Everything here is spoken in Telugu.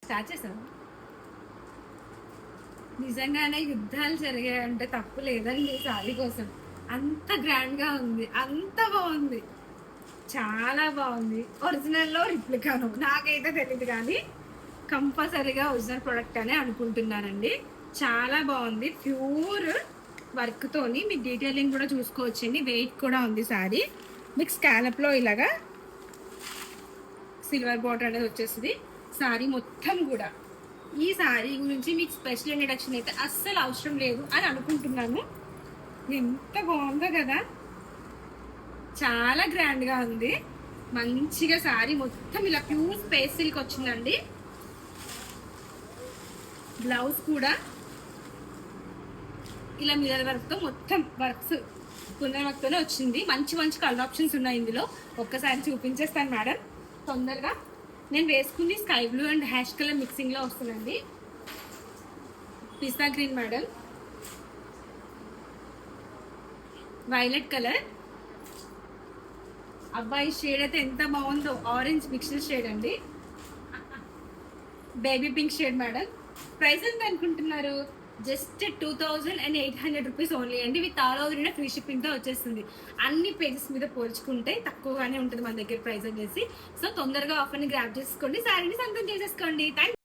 స్టార్ట్ చేసాను. నిజంగానే యుద్ధాలు జరిగాయంటే తప్పు లేదండి సారీ కోసం. అంత గ్రాండ్గా ఉంది, అంత బాగుంది, చాలా బాగుంది. ఒరిజినల్లో రిప్లికాను నాకైతే తెలియదు, కానీ కంపల్సరీగా ఒరిజినల్ ప్రోడక్ట్ అనే అనుకుంటున్నానండి. చాలా బాగుంది, ప్యూర్ వర్క్తోని మీకు డీటెయిలింగ్ కూడా చూసుకోవచ్చండి. వెయిట్ కూడా ఉంది సారీ. మీకు స్కాలప్లో ఇలాగా సిల్వర్ బార్డర్ అనేది వచ్చేస్తుంది సారీ మొత్తం కూడా. ఈ సారీ గురించి మీకు స్పెషల్ ఇంట్రడక్షన్ అయితే అస్సలు అవసరం లేదు అని అనుకుంటున్నాను. ఎంత బాగుందో కదా, చాలా గ్రాండ్గా ఉంది. మంచిగా సారీ మొత్తం ఇలా ప్యూర్ స్పేస్ సిల్క్ వచ్చిందండి. బ్లౌజ్ కూడా ఇలా మిర్రర్ వర్క్తో మొత్తం వర్క్స్ కుందన్ వర్క్తోనే వచ్చింది. మంచి మంచి కలర్ ఆప్షన్స్ ఉన్నాయి ఇందులో. ఒక్కసారి చూపించేస్తాను మేడం తొందరగా. నేను వేసుకుంది sky blue and ash colour మిక్సింగ్లో వస్తుందండి. Pista green madam, violet colour. అబ్బాయి షేడ్ అయితే ఎంత బాగుందో, ఆరెంజ్ మిక్స్డ్ షేడ్ అండి. Baby pink shade madam. Price ఎంత అనుకుంటున్నారు? జస్ట్ 2800 రూపీస్ ఓన్లీ అండి. విత్ ఆల్ ఓవర్ ఫ్రీ షిప్పింగ్తో వచ్చేస్తుంది. అన్ని పేజెస్ మీద పోల్చుకుంటే తక్కువగానే ఉంటుంది మన దగ్గర ప్రైస్ వచ్చేసి. సో తొందరగా ఆఫర్ని గ్రాప్ చేసుకోండి, శారీని సొంతం చేసేసుకోండి. థ్యాంక్